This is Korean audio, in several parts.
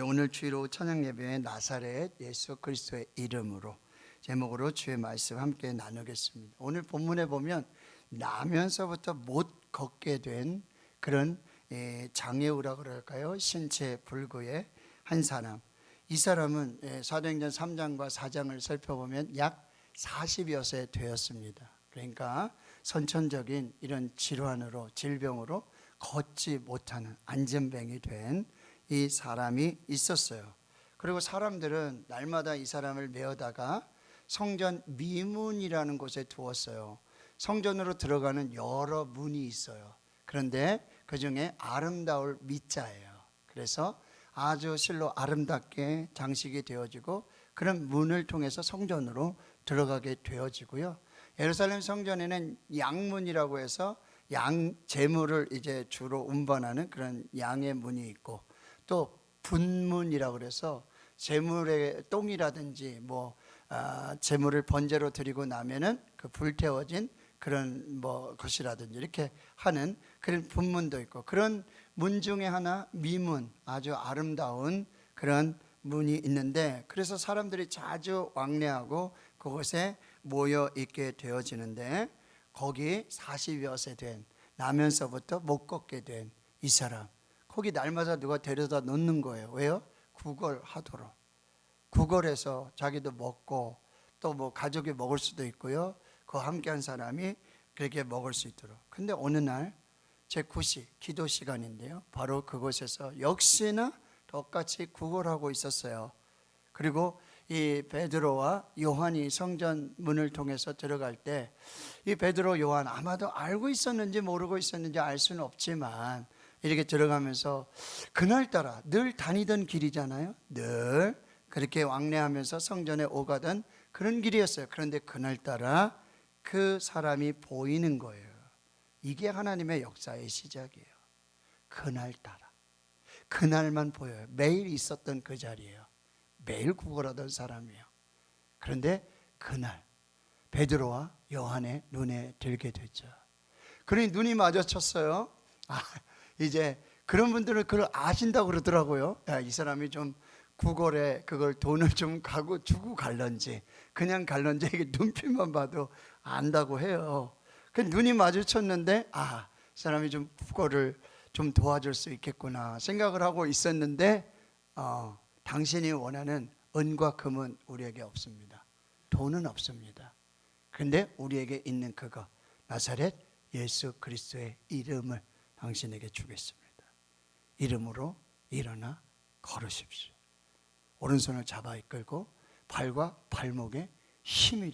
오늘 주일 오후 찬양 예배에 나사렛 예수 그리스도의 이름으로 제목으로 주의 말씀 함께 나누겠습니다. 오늘 본문에 보면 나면서부터 못 걷게 된 그런 장애우라고 그럴까요? 신체 불구의 한 사람. 이 사람은 사도행전 3장과 4장을 살펴보면 약 40여 세 되었습니다. 그러니까 선천적인 이런 질환으로, 질병으로 걷지 못하는 안전병이 된 이 사람이 있었어요. 그리고 사람들은 날마다 이 사람을 메어다가 성전 미문이라는 곳에 두었어요. 성전으로 들어가는 여러 문이 있어요. 그런데 그 중에 아름다울 미자예요. 그래서 아주 실로 아름답게 장식이 되어지고 그런 문을 통해서 성전으로 들어가게 되어지고요. 예루살렘 성전에는 양문이라고 해서 양 제물을 이제 주로 운반하는 그런 양의 문이 있고, 또 분문이라고 그래서 제물의 똥이라든지 제물을 번제로 드리고 나면은 그 불태워진 그런 것이라든지 이렇게 하는 그런 분문도 있고, 그런 문 중에 하나 미문, 아주 아름다운 그런 문이 있는데, 그래서 사람들이 자주 왕래하고 그곳에 모여 있게 되어지는데, 거기 40여 세 된, 나면서부터 못 걷게 된 이 사람, 거기 날마다 누가 데려다 놓는 거예요. 왜요? 구걸하도록. 구걸해서 자기도 먹고 또 가족이 먹을 수도 있고요, 그 함께한 사람이 그렇게 먹을 수 있도록. 근데 어느 날 제9시 기도 시간인데요, 바로 그곳에서 역시나 똑같이 구걸하고 있었어요. 그리고 이 베드로와 요한이 성전 문을 통해서 들어갈 때, 이 베드로 요한 아마도 알고 있었는지 모르고 있었는지 알 수는 없지만 이렇게 들어가면서 그날따라 늘 다니던 길이잖아요. 늘 그렇게 왕래하면서 성전에 오가던 그런 길이었어요. 그런데 그날따라 그 사람이 보이는 거예요. 이게 하나님의 역사의 시작이에요. 그날따라, 그날만 보여요. 매일 있었던 그 자리예요. 매일 구걸하던 사람이에요. 그런데 그날 베드로와 요한의 눈에 들게 됐죠. 그러니 눈이 마주쳤어요. 이제 그런 분들은 그걸 아신다고 그러더라고요. 이 사람이 좀 구걸에 그걸 돈을 좀 주고 갈런지 그냥 갈런지 이게 눈빛만 봐도 안다고 해요. 그 눈이 마주쳤는데 이 사람이 좀 구걸을 좀 도와줄 수 있겠구나 생각을 하고 있었는데, 당신이 원하는 은과 금은 우리에게 없습니다. 돈은 없습니다. 그런데 우리에게 있는 그거, 나사렛 예수 그리스도의 이름을 당신에게 주겠습니다. 이름으로 일어나 걸으십시오. 오른손을 잡아 이끌고 발과 발목에 힘을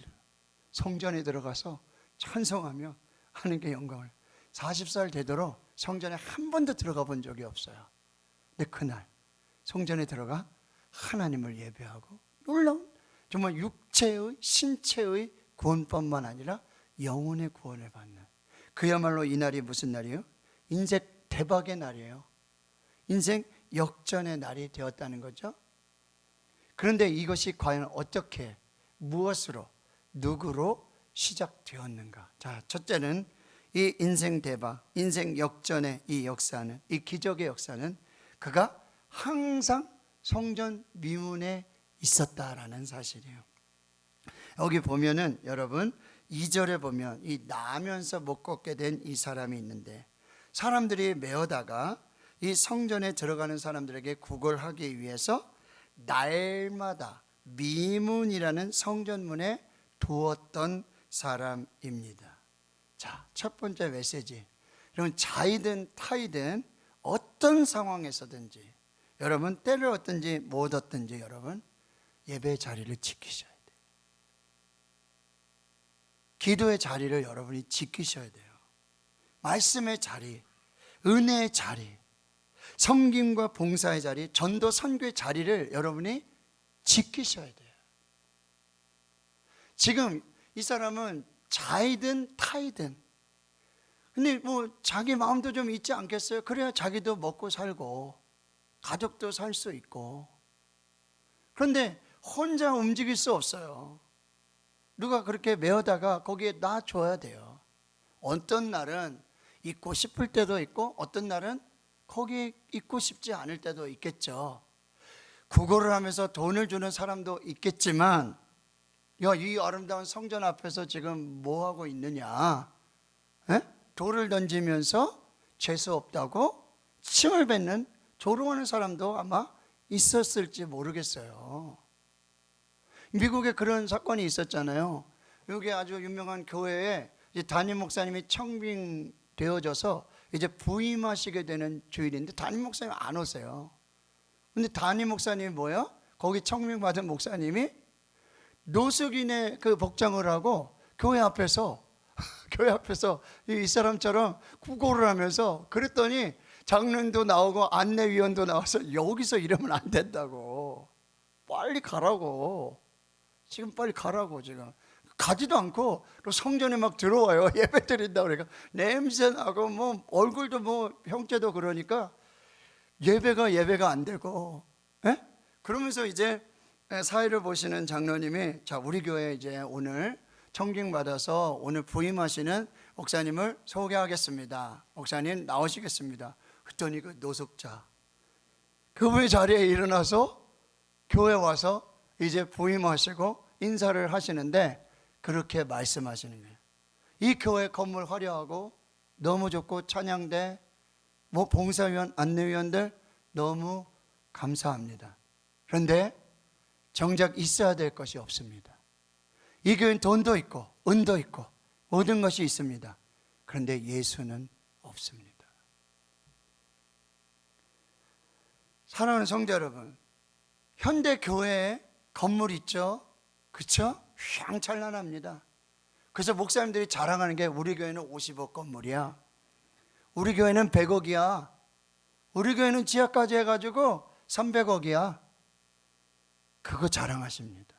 성전에 들어가서 찬송하며 하나님께 영광을. 40살 되도록 성전에 한 번도 들어가 본 적이 없어요. 근데 그날 성전에 들어가 하나님을 예배하고 놀라운, 정말 육체의 신체의 구원뿐만 아니라 영혼의 구원을 받는, 그야말로 이 날이 무슨 날이에요? 인생 대박의 날이에요. 인생 역전의 날이 되었다는 거죠. 그런데 이것이 과연 어떻게, 무엇으로, 누구로 시작되었는가? 자, 첫째는 이 인생 대박, 인생 역전의 이 역사는, 이 기적의 역사는 그가 항상 성전 미문에 있었다라는 사실이에요. 여기 보면은 여러분 2절에 보면 이 나면서 못 걷게 된 이 사람이 있는데, 사람들이 메어다가 이 성전에 들어가는 사람들에게 구걸하기 위해서 날마다 미문이라는 성전문에 두었던 사람입니다. 자, 첫 번째 메시지. 여러분, 자이든 타이든 어떤 상황에서든지, 여러분 때를 얻든지 못 얻든지 여러분 예배의 자리를 지키셔야 돼요. 기도의 자리를 여러분이 지키셔야 돼요. 말씀의 자리, 은혜의 자리, 섬김과 봉사의 자리, 전도 선교의 자리를 여러분이 지키셔야 돼요. 지금 이 사람은 자이든 타이든, 근데 자기 마음도 좀 있지 않겠어요? 그래야 자기도 먹고 살고 가족도 살 수 있고. 그런데 혼자 움직일 수 없어요. 누가 그렇게 메어다가 거기에 놔줘야 돼요. 어떤 날은 있고 싶을 때도 있고, 어떤 날은 거기에 있고 싶지 않을 때도 있겠죠. 구걸을 하면서 돈을 주는 사람도 있겠지만, 야, 이 아름다운 성전 앞에서 지금 뭐 하고 있느냐? 에? 돌을 던지면서 재수 없다고 칭을 뱉는 조롱하는 사람도 아마 있었을지 모르겠어요. 미국에 그런 사건이 있었잖아요. 여기 아주 유명한 교회에 이제 담임 목사님이 청빙되어져서 이제 부임하시게 되는 주일인데 담임 목사님 안 오세요. 근데 담임 목사님이 뭐예요? 거기 청빙받은 목사님이 노숙인의 그 복장을 하고 교회 앞에서 이 사람처럼 구걸을 하면서, 그랬더니 장로도 나오고 안내위원도 나와서 여기서 이러면 안 된다고, 빨리 가라고, 지금 빨리 가라고. 지금 가지도 않고 성전에 막 들어와요. 예배 드린다고. 그러니까 냄새 나고 뭐 얼굴도 뭐 형제도 그러니까 예배가 안 되고, 에? 그러면서 이제 사회를 보시는 장로님이, 자, 우리 교회 이제 오늘 청빙받아서 오늘 부임하시는 목사님을 소개하겠습니다. 목사님 나오시겠습니다. 그랬더니 그 노숙자, 그분의 자리에 일어나서 교회 와서 이제 부임하시고 인사를 하시는데 그렇게 말씀하시는 거예요. 이 교회 건물 화려하고 너무 좋고 찬양대, 뭐 봉사위원, 안내위원들 너무 감사합니다. 그런데 정작 있어야 될 것이 없습니다. 이 교회는 돈도 있고 은도 있고 모든 것이 있습니다. 그런데 예수는 없습니다. 사랑하는 성도 여러분, 현대 교회에 건물 있죠? 그렇죠? 휘황찬란합니다. 그래서 목사님들이 자랑하는 게 우리 교회는 50억 건물이야, 우리 교회는 100억이야, 우리 교회는 지하까지 해가지고 300억이야. 그거 자랑하십니다.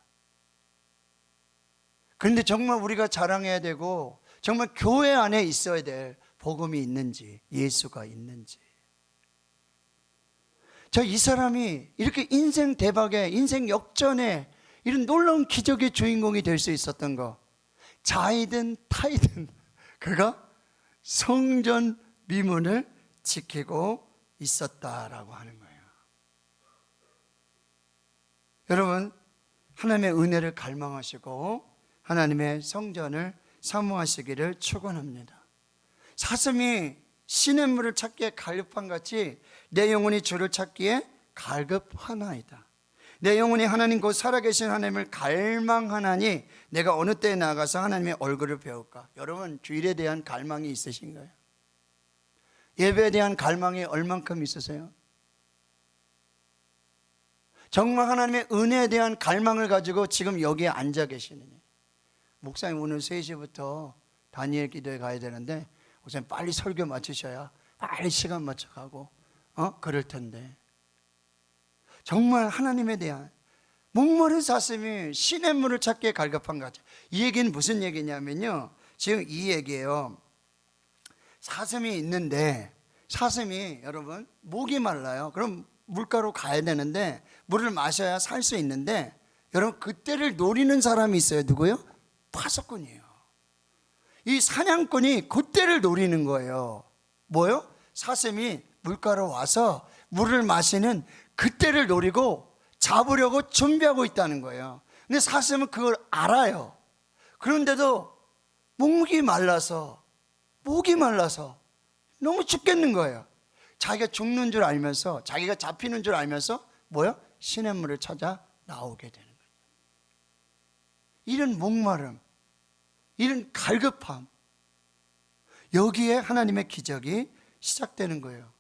그런데 정말 우리가 자랑해야 되고 정말 교회 안에 있어야 될 복음이 있는지, 예수가 있는지. 이 사람이 이렇게 인생 대박의, 인생 역전의 이런 놀라운 기적의 주인공이 될 수 있었던 거, 자이든 타이든 그가 성전 미문을 지키고 있었다라고 하는 거예요. 여러분, 하나님의 은혜를 갈망하시고 하나님의 성전을 사모하시기를 축원합니다. 사슴이 시냇물을 찾기에 갈급한 같이 내 영혼이 주를 찾기에 갈급하나이다. 내 영혼이 하나님 곧 살아계신 하나님을 갈망하나니 내가 어느 때에 나가서 하나님의 얼굴을 배울까? 여러분, 주일에 대한 갈망이 있으신가요? 예배에 대한 갈망이 얼만큼 있으세요? 정말 하나님의 은혜에 대한 갈망을 가지고 지금 여기에 앉아 계시느냐? 목사님 오늘 3시부터 다니엘 기도에 가야 되는데 목사님 빨리 설교 마치셔야 빨리 시간 맞춰 가고 그럴 텐데, 정말 하나님에 대한 목마른 사슴이 시냇물을 찾기에 갈급한 것 같아요. 이 얘기는 무슨 얘기냐면요, 지금 이 얘기예요. 사슴이 있는데, 사슴이 여러분 목이 말라요. 그럼 물가로 가야 되는데 물을 마셔야 살 수 있는데, 여러분 그때를 노리는 사람이 있어요. 누구요? 파수꾼이에요. 이 사냥꾼이 그때를 노리는 거예요. 뭐요? 사슴이 물가로 와서 물을 마시는 그때를 노리고 잡으려고 준비하고 있다는 거예요. 근데 사슴은 그걸 알아요. 그런데도 목이 말라서 너무 죽겠는 거예요. 자기가 죽는 줄 알면서, 자기가 잡히는 줄 알면서 뭐요? 시냇물을 찾아 나오게 되는 거예요. 이런 목마름, 이런 갈급함, 여기에 하나님의 기적이 시작되는 거예요.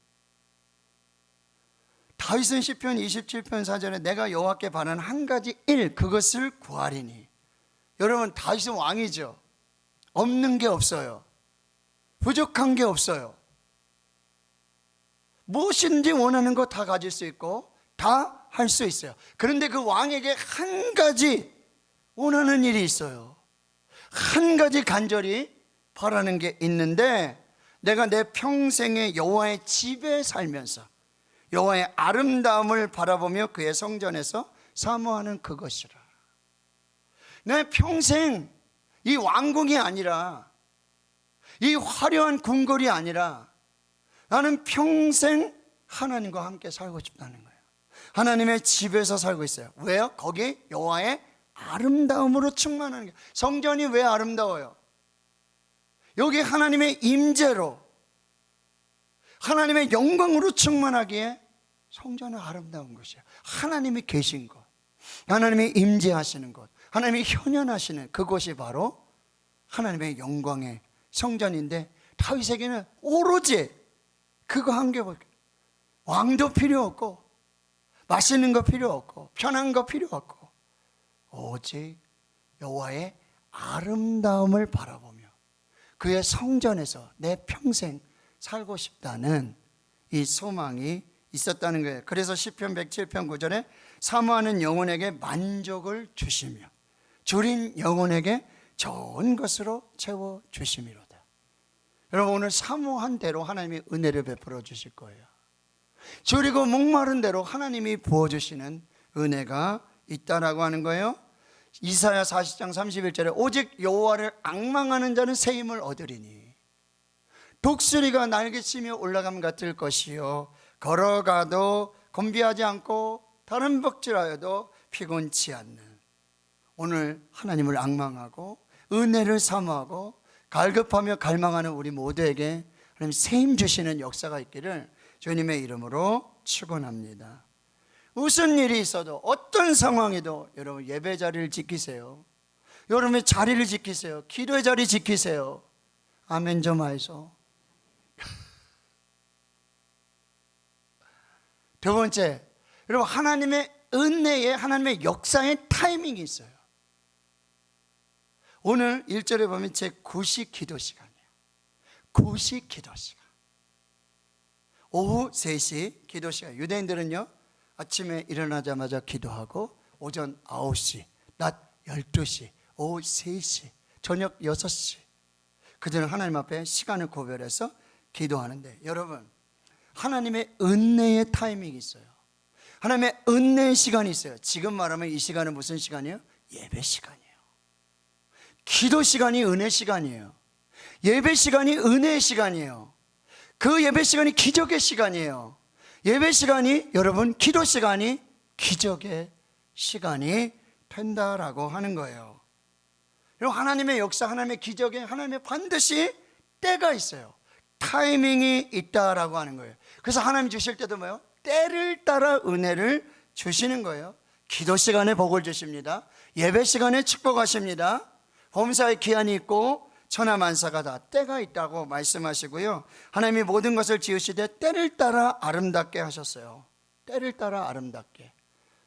다윗은 시편 27편 4절에 내가 여호와께 바라는 한 가지 일, 그것을 구하리니. 여러분, 다윗은 왕이죠. 없는 게 없어요. 부족한 게 없어요. 무엇인지 원하는 거 다 가질 수 있고 다 할 수 있어요. 그런데 그 왕에게 한 가지 원하는 일이 있어요. 한 가지 간절히 바라는 게 있는데, 내가 내 평생에 여호와의 집에 살면서 여호와의 아름다움을 바라보며 그의 성전에서 사모하는 그것이라. 내 평생 이 왕궁이 아니라, 이 화려한 궁궐이 아니라, 나는 평생 하나님과 함께 살고 싶다는 거예요. 하나님의 집에서 살고 있어요. 왜요? 거기 여호와의 아름다움으로 충만하는 게. 성전이 왜 아름다워요? 여기 하나님의 임재로, 하나님의 영광으로 충만하기에 성전은 아름다운 것이에요. 하나님이 계신 곳, 하나님이 임재하시는 곳, 하나님이 현현하시는 그곳이 바로 하나님의 영광의 성전인데, 다윗에게는 오로지 그거 한 개밖에, 왕도 필요 없고 맛있는 거 필요 없고 편한 거 필요 없고 오직 여호와의 아름다움을 바라보며 그의 성전에서 내 평생 살고 싶다는 이 소망이 있었다는 거예요. 그래서 시편 107편 9절에 사모하는 영혼에게 만족을 주시며 줄인 영혼에게 좋은 것으로 채워주심이로다. 여러분, 오늘 사모한 대로 하나님이 은혜를 베풀어 주실 거예요. 줄이고 목마른 대로 하나님이 부어주시는 은혜가 있다라고 하는 거예요. 이사야 40장 31절에 오직 여호와를 앙망하는 자는 새 힘을 얻으리니 독수리가 날개치며 올라감 같을 것이요 걸어가도 곤비하지 않고 다른 벅질하여도 피곤치 않는. 오늘 하나님을 앙망하고 은혜를 사모하고 갈급하며 갈망하는 우리 모두에게 하나님 새 힘 주시는 역사가 있기를 주님의 이름으로 축원합니다. 무슨 일이 있어도 어떤 상황에도 여러분 예배 자리를 지키세요. 여러분의 자리를 지키세요. 기도의 자리 지키세요. 아멘 좀 하이소. 두 번째, 여러분 하나님의 은혜에, 하나님의 역사의 타이밍이 있어요. 오늘 1절에 보면 제 9시 기도 시간이에요. 9시 기도 시간. 오후 3시 기도 시간. 유대인들은요, 아침에 일어나자마자 기도하고 오전 9시, 낮 12시, 오후 3시, 저녁 6시 그들은 하나님 앞에 시간을 구별해서 기도하는데, 여러분 하나님의 은혜의 타이밍이 있어요. 하나님의 은혜의 시간이 있어요. 지금 말하면 이 시간은 무슨 시간이에요? 예배 시간이에요. 기도 시간이 은혜 시간이에요. 예배 시간이 은혜의 시간이에요. 그 예배 시간이 기적의 시간이에요. 예배 시간이, 여러분 기도 시간이 기적의 시간이 된다라고 하는 거예요. 여러분 하나님의 역사, 하나님의 기적에 하나님의 반드시 때가 있어요. 타이밍이 있다라고 하는 거예요. 그래서 하나님 주실 때도 뭐예요? 때를 따라 은혜를 주시는 거예요. 기도 시간에 복을 주십니다. 예배 시간에 축복하십니다. 범사의 기한이 있고 천하만사가 다 때가 있다고 말씀하시고요. 하나님이 모든 것을 지으시되 때를 따라 아름답게 하셨어요. 때를 따라 아름답게.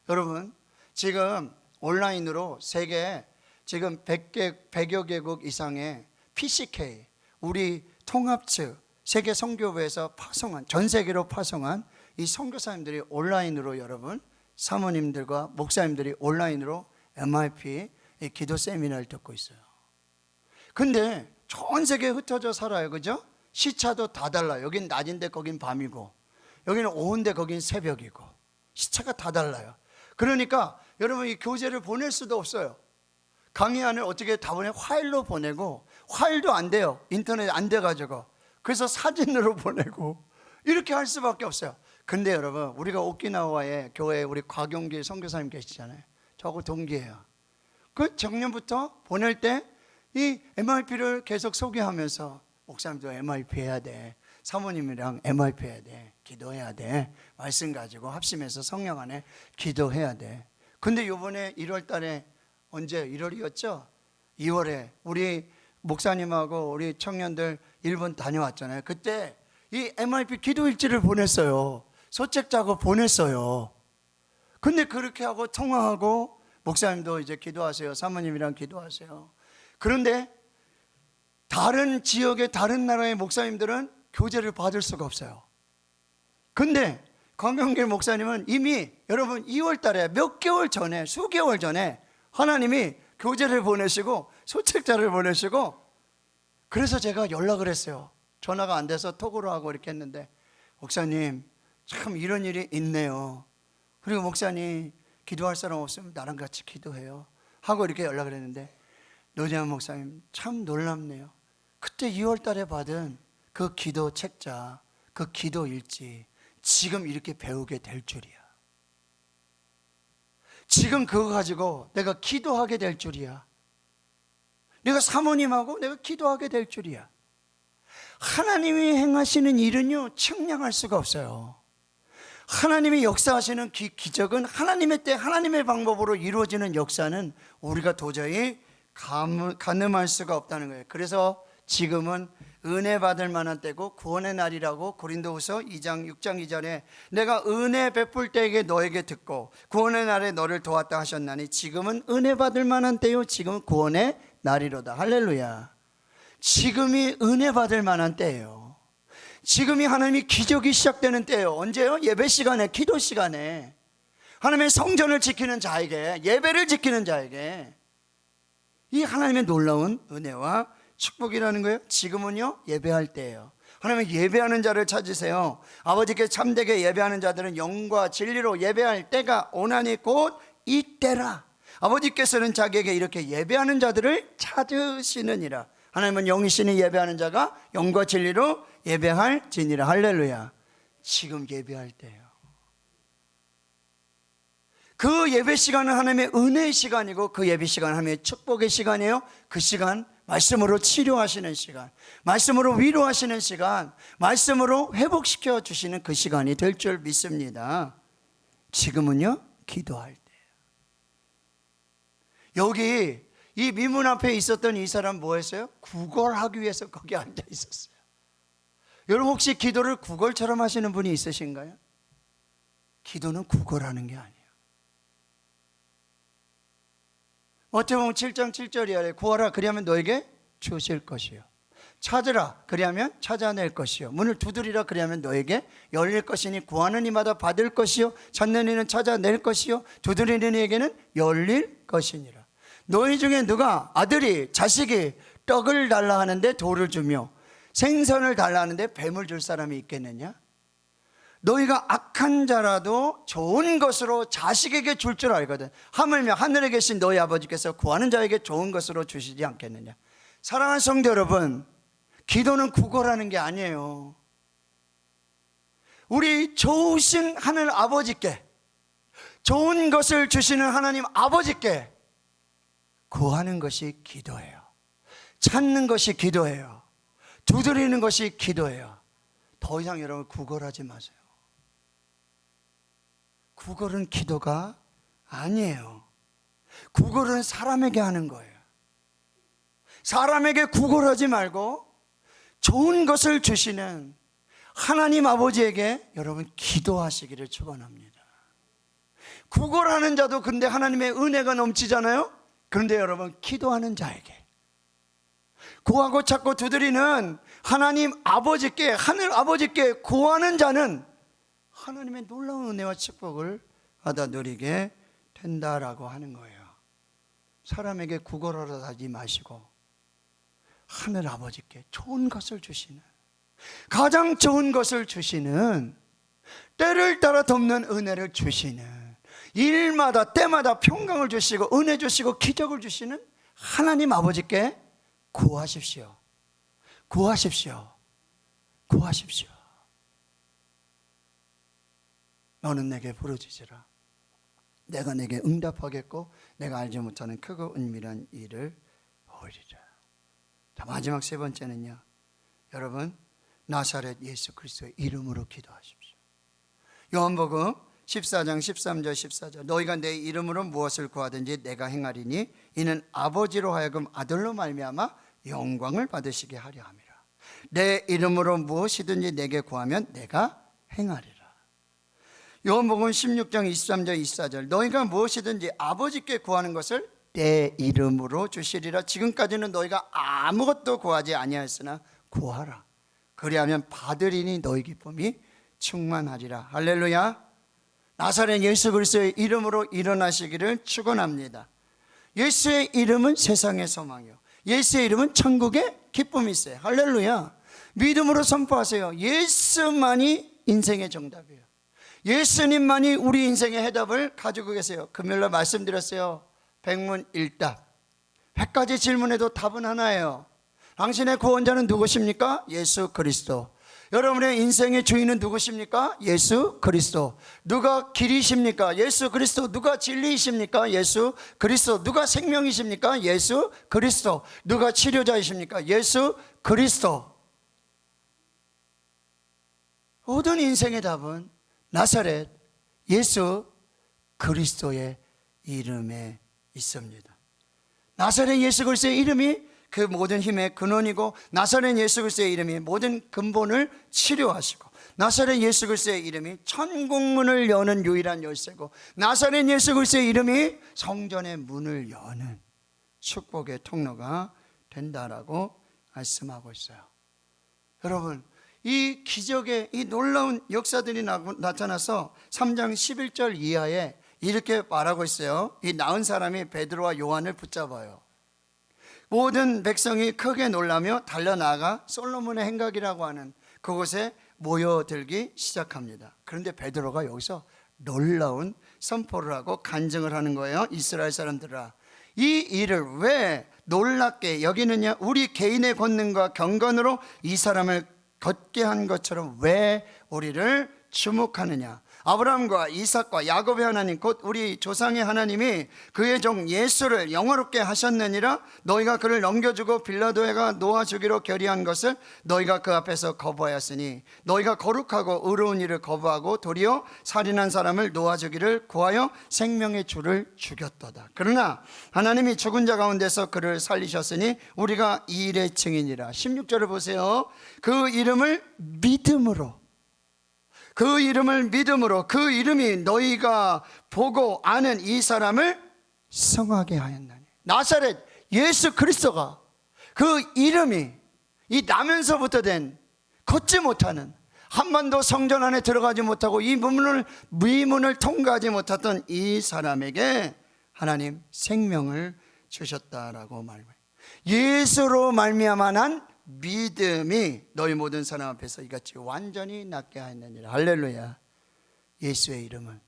여러분 지금 온라인으로 세계 지금 100여 개국 이상의 PCK, 우리 통합 측 세계 선교부에서 파송한, 전 세계로 파송한 이 선교사님들이 온라인으로, 여러분 사모님들과 목사님들이 온라인으로 MIP 기도 세미나를 듣고 있어요. 근데 전 세계에 흩어져 살아요. 그죠? 시차도 다 달라요. 여긴 낮인데 거긴 밤이고, 여기는 오후인데 거긴 새벽이고, 시차가 다 달라요. 그러니까 여러분 이 교재를 보낼 수도 없어요. 강의안을 어떻게 다 보내? 파일로 보내고, 파일도 안 돼요. 인터넷 안 돼가지고. 그래서 사진으로 보내고 이렇게 할 수밖에 없어요. 근데 여러분 우리가 오키나와의 교회에 우리 곽용기 선교사님 계시잖아요. 저하고 동기예요. 그 작년부터 보낼 때 이 MIP를 계속 소개하면서 목사님도 MIP 해야 돼, 사모님이랑 MIP 해야 돼, 기도해야 돼, 말씀 가지고 합심해서 성령 안에 기도해야 돼. 근데 요번에 1월 달에, 언제 1월이었죠? 2월에 우리 목사님하고 우리 청년들 일본 다녀왔잖아요. 그때 이 MIP 기도 일지를 보냈어요. 소책 작업 보냈어요. 근데 그렇게 하고 통화하고, 목사님도 이제 기도하세요, 사모님이랑 기도하세요. 그런데 다른 지역의 다른 나라의 목사님들은 교제를 받을 수가 없어요. 근데 광경길 목사님은 이미 여러분 2월 달에 몇 개월 전에, 수개월 전에 하나님이 교제를 보내시고 소책자를 보내시고, 그래서 제가 연락을 했어요. 전화가 안 돼서 톡으로 하고 이렇게 했는데, 목사님 참 이런 일이 있네요. 그리고 목사님 기도할 사람 없으면 나랑 같이 기도해요 하고 이렇게 연락을 했는데, 노재환 목사님 참 놀랍네요. 그때 2월 달에 받은 그 기도 책자, 그 기도 일지 지금 이렇게 배우게 될 줄이야. 지금 그거 가지고 내가 기도하게 될 줄이야. 내가 사모님하고 내가 기도하게 될 줄이야. 하나님이 행하시는 일은요, 측량할 수가 없어요. 하나님이 역사하시는 기적은 하나님의 때 하나님의 방법으로 이루어지는 역사는 우리가 도저히 가늠할 수가 없다는 거예요. 그래서 지금은 은혜 받을 만한 때고 구원의 날이라고 고린도후서 2장 6장 2절에 내가 은혜 베풀 때에게 너에게 듣고 구원의 날에 너를 도왔다 하셨나니 지금은 은혜 받을 만한 때요, 지금은 구원의 날이로다. 할렐루야. 지금이 은혜 받을 만한 때예요. 지금이 하나님이 기적이 시작되는 때예요. 언제요? 예배 시간에, 기도 시간에, 하나님의 성전을 지키는 자에게, 예배를 지키는 자에게 이 하나님의 놀라운 은혜와 축복이라는 거예요. 지금은요, 예배할 때예요. 하나님은 예배하는 자를 찾으세요. 아버지께 참되게 예배하는 자들은 영과 진리로 예배할 때가 오나니 곧 이때라. 아버지께서는 자기에게 이렇게 예배하는 자들을 찾으시느니라. 하나님은 영이시니 예배하는 자가 영과 진리로 예배할지니라. 할렐루야. 지금 예배할 때예요. 그 예배 시간은 하나님의 은혜의 시간이고 그 예배 시간은 하나님의 축복의 시간이에요. 그 시간, 말씀으로 치료하시는 시간, 말씀으로 위로하시는 시간, 말씀으로 회복시켜 주시는 그 시간이 될 줄 믿습니다. 지금은요, 기도할 때예요. 여기 이 미문 앞에 있었던 이 사람 뭐 했어요? 구걸하기 위해서 거기 앉아 있었어요. 여러분 혹시 기도를 구걸처럼 하시는 분이 있으신가요? 기도는 구걸하는 게 아니에요. 어떻게 보면 7장 7절이야. 구하라 그리하면 너에게 주실 것이요, 찾으라 그리하면 찾아낼 것이요, 문을 두드리라 그리하면 너에게 열릴 것이니 구하는 이마다 받을 것이요, 찾는 이는 찾아낼 것이요, 두드리는 이에게는 열릴 것이니라. 너희 중에 누가 아들이 자식이 떡을 달라 하는데 돌을 주며 생선을 달라 하는데 뱀을 줄 사람이 있겠느냐? 너희가 악한 자라도 좋은 것으로 자식에게 줄 줄 알거든. 하물며 하늘에 계신 너희 아버지께서 구하는 자에게 좋은 것으로 주시지 않겠느냐? 사랑하는 성도 여러분, 기도는 구걸하는 게 아니에요. 우리 좋으신 하늘 아버지께, 좋은 것을 주시는 하나님 아버지께 구하는 것이 기도예요. 찾는 것이 기도예요. 두드리는 것이 기도예요. 더 이상 여러분 구걸하지 마세요. 구걸은 기도가 아니에요. 구걸은 사람에게 하는 거예요. 사람에게 구걸하지 말고 좋은 것을 주시는 하나님 아버지에게 여러분 기도하시기를 축원합니다. 구걸하는 자도 근데 하나님의 은혜가 넘치잖아요. 그런데 여러분 기도하는 자에게, 구하고 찾고 두드리는 하나님 아버지께, 하늘 아버지께 구하는 자는 하나님의 놀라운 은혜와 축복을 받아 누리게 된다라고 하는 거예요. 사람에게 구걸하러 다니지 마시고 하늘 아버지께 좋은 것을 주시는, 가장 좋은 것을 주시는, 때를 따라 덮는 은혜를 주시는, 일마다 때마다 평강을 주시고 은혜 주시고 기적을 주시는 하나님 아버지께 구하십시오. 구하십시오. 구하십시오. 너는 내게 부르짖으라. 내가 내게 응답하겠고 내가 알지 못하는 크고 은밀한 일을 보이리라. 자, 마지막 세 번째는요, 여러분 나사렛 예수 그리스도의 이름으로 기도하십시오. 요한복음 14장 13절 14절 너희가 내 이름으로 무엇을 구하든지 내가 행하리니 이는 아버지로 하여금 아들로 말미암아 영광을 받으시게 하려 함이라. 내 이름으로 무엇이든지 내게 구하면 내가 행하리라. 요한복음 16장 23절 24절 너희가 무엇이든지 아버지께 구하는 것을 내 이름으로 주시리라. 지금까지는 너희가 아무것도 구하지 아니하였으나 구하라. 그리하면 받으리니 너희 기쁨이 충만하리라. 할렐루야. 나사렛 예수 그리스도의 이름으로 일어나시기를 축원합니다. 예수의 이름은 세상의 소망이요, 예수의 이름은 천국의 기쁨이 있어요. 할렐루야. 믿음으로 선포하세요. 예수만이 인생의 정답이에요. 예수님만이 우리 인생의 해답을 가지고 계세요. 금요일날 말씀드렸어요. 백문일답, 100가지 질문에도 답은 하나예요. 당신의 구원자는 누구십니까? 예수 그리스도. 여러분의 인생의 주인은 누구십니까? 예수 그리스도. 누가 길이십니까? 예수 그리스도. 누가 진리이십니까? 예수 그리스도. 누가 생명이십니까? 예수 그리스도. 누가 치료자이십니까? 예수 그리스도. 모든 인생의 답은 나사렛 예수 그리스도의 이름에 있습니다. 나사렛 예수 그리스도의 이름이 그 모든 힘의 근원이고, 나사렛 예수 그리스도의 이름이 모든 근본을 치료하시고, 나사렛 예수 그리스도의 이름이 천국문을 여는 유일한 열쇠고, 나사렛 예수 그리스도의 이름이 성전의 문을 여는 축복의 통로가 된다라고 말씀하고 있어요. 여러분, 이 기적의 이 놀라운 역사들이 나타나서 3장 11절 이하에 이렇게 말하고 있어요. 이 나은 사람이 베드로와 요한을 붙잡아요. 모든 백성이 크게 놀라며 달려나가 솔로몬의 행각이라고 하는 그곳에 모여들기 시작합니다. 그런데 베드로가 여기서 놀라운 선포를 하고 간증을 하는 거예요. 이스라엘 사람들아, 이 일을 왜 놀랍게 여기느냐? 우리 개인의 권능과 경건으로 이 사람을 걷게 한 것처럼 왜 우리를 주목하느냐? 아브라함과 이삭과 야곱의 하나님 곧 우리 조상의 하나님이 그의 종 예수를 영화롭게 하셨느니라. 너희가 그를 넘겨주고 빌라도가 놓아주기로 결의한 것을 너희가 그 앞에서 거부하였으니, 너희가 거룩하고 의로운 일을 거부하고 도리어 살인한 사람을 놓아주기를 구하여 생명의 주를 죽였도다. 그러나 하나님이 죽은 자 가운데서 그를 살리셨으니 우리가 이 일의 증인이라. 16절을 보세요. 그 이름을 믿음으로, 그 이름을 믿음으로, 그 이름이 너희가 보고 아는 이 사람을 성하게 하였나니. 나사렛 예수 그리스도가 그 이름이 이 나면서부터 된 걷지 못하는, 한 번도 성전 안에 들어가지 못하고 이 미문을 통과하지 못했던 이 사람에게 하나님 생명을 주셨다라고 말해요. 예수로 말미암아 난 믿음이 너희 모든 사람 앞에서 이같이 완전히 낫게 하였느니라. 할렐루야. 예수의 이름은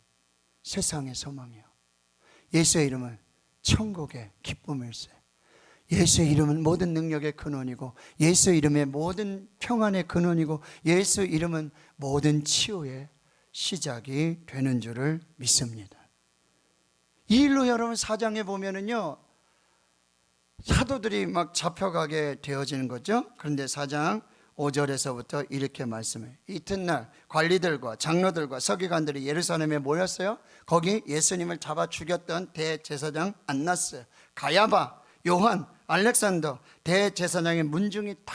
세상의 소망이요, 예수의 이름은 천국의 기쁨일세. 예수의 이름은 모든 능력의 근원이고, 예수의 이름의 모든 평안의 근원이고, 예수 이름은 모든 치유의 시작이 되는 줄을 믿습니다. 이 일로 여러분 4장에 보면은요, 사도들이 막 잡혀가게 되어지는 거죠. 그런데 4장 5절에서부터 이렇게 말씀해요. 이튿날 관리들과 장로들과 서기관들이 예루살렘에 모였어요. 거기 예수님을 잡아 죽였던 대제사장 안나스, 가야바, 요한, 알렉산더 대제사장의 문중이 다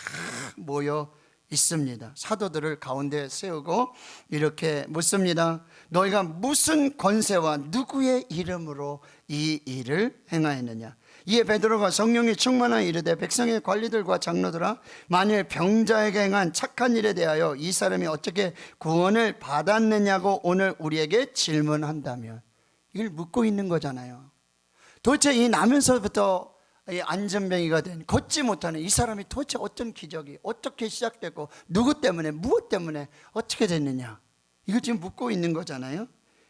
모여 있습니다. 사도들을 가운데 세우고 이렇게 묻습니다. 너희가 무슨 권세와 누구의 이름으로 이 일을 행하였느냐? 이에 베드로가 성령이 충만하여 이르되, 백성의 관리들과 장로들아, 만일 병자에게 행한 착한 일에 대하여 이 사람이 어떻게 구원을 받았느냐고 오늘 우리에게 질문한다면, 이걸 묻고 있는 거잖아요. 도대체 이 나면서부터 이 안전병이가 된, 걷지 못하는 이 사람이 도대체 어떤 기적이 어떻게 시작됐고, 누구 때문에, 무엇 때문에 어떻게 됐느냐, 이걸 지금 묻고 있는 거잖아요.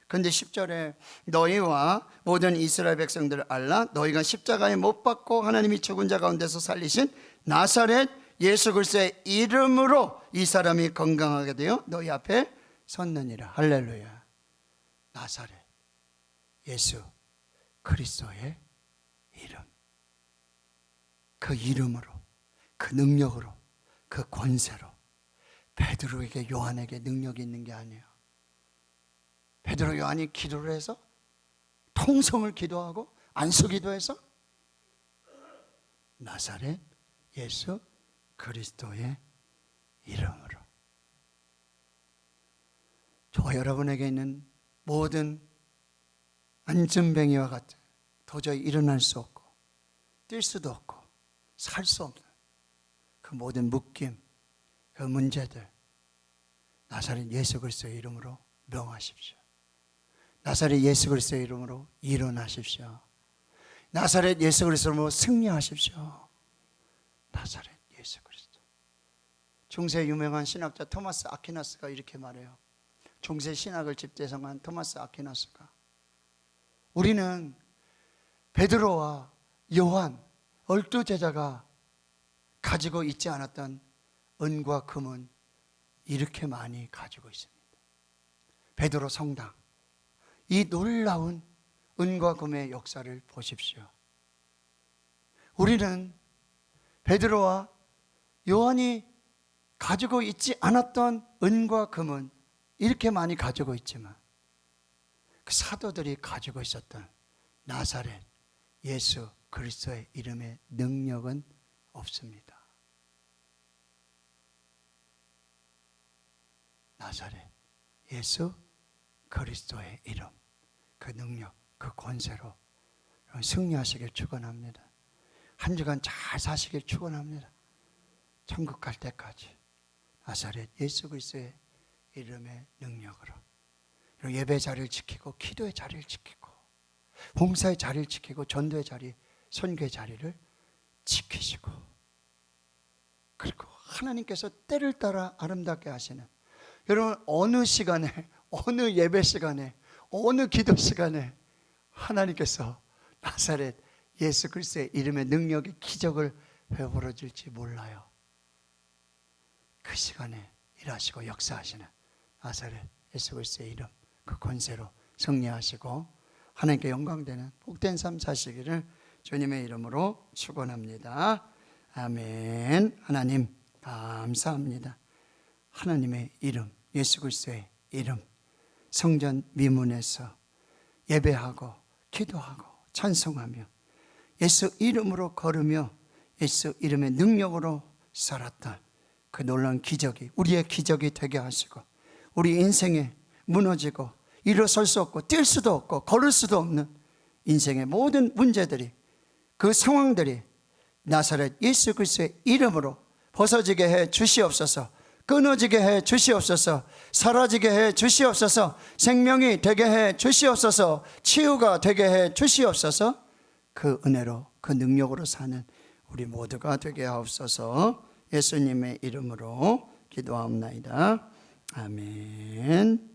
그런데 10절에 너희와 모든 이스라엘 백성들을 알라. 너희가 십자가에 못 박고 하나님이 죽은 자 가운데서 살리신 나사렛 예수 그리스도의 이름으로 이 사람이 건강하게 되어 너희 앞에 섰느니라. 할렐루야. 나사렛 예수 그리스도의 이름, 그 이름으로, 그 능력으로, 그 권세로 베드로에게, 요한에게 능력이 있는 게 아니에요. 베드로, 요한이 기도를 해서, 통성을 기도하고 안수기도해서 나사렛 예수 그리스도의 이름으로. 저 여러분에게 있는 모든 안전뱅이와 같은, 도저히 일어날 수 없고 뛸 수도 없고 살 수 없는 그 모든 묶임, 그 문제들, 나사렛 예수 그리스도의 이름으로 명하십시오. 나사렛 예수 그리스도의 이름으로 일어나십시오. 나사렛 예수 그리스도로 승리하십시오. 나사렛 예수 그리스도. 중세 유명한 신학자 토마스 아퀴나스가 이렇게 말해요. 중세 신학을 집대성한 토마스 아퀴나스가, 우리는 베드로와 요한 12제자가 가지고 있지 않았던 은과 금은 이렇게 많이 가지고 있습니다. 베드로 성당, 이 놀라운 은과 금의 역사를 보십시오. 우리는 베드로와 요한이 가지고 있지 않았던 은과 금은 이렇게 많이 가지고 있지만 그 사도들이 가지고 있었던 나사렛 예수 그리스도의 이름의 능력은 없습니다. 나사렛 예수 그리스도의 이름, 그 능력, 그 권세로 승리하시길 축원합니다. 한 주간 잘 사시길 축원합니다. 천국 갈 때까지 나사렛 예수 그리스도의 이름의 능력으로 예배 자리를 지키고 기도의 자리를 지키고 봉사의 자리를 지키고 전도의 자리, 선교의 자리를 지키시고, 그리고 하나님께서 때를 따라 아름답게 하시는, 여러분 어느 시간에, 어느 예배 시간에, 어느 기도 시간에 하나님께서 나사렛 예수 그리스도의 이름의 능력의 기적을 베풀어질지 몰라요. 그 시간에 일하시고 역사하시는 나사렛 예수 그리스도의 이름, 그 권세로 승리하시고 하나님께 영광되는 복된 삶 사시기를 주님의 이름으로 축원합니다. 아멘. 하나님 감사합니다. 하나님의 이름, 예수 그리스도의 이름, 성전 미문에서 예배하고 기도하고 찬송하며 예수 이름으로 걸으며 예수 이름의 능력으로 살았던 그 놀라운 기적이 우리의 기적이 되게 하시고, 우리 인생에 무너지고 일어설 수 없고 뛸 수도 없고 걸을 수도 없는 인생의 모든 문제들이, 그 상황들이 나사렛 예수 그리스도의 이름으로 벗어지게 해 주시옵소서. 끊어지게 해 주시옵소서. 사라지게 해 주시옵소서. 생명이 되게 해 주시옵소서. 치유가 되게 해 주시옵소서. 그 은혜로, 그 능력으로 사는 우리 모두가 되게 하옵소서. 예수님의 이름으로 기도하옵나이다. 아멘.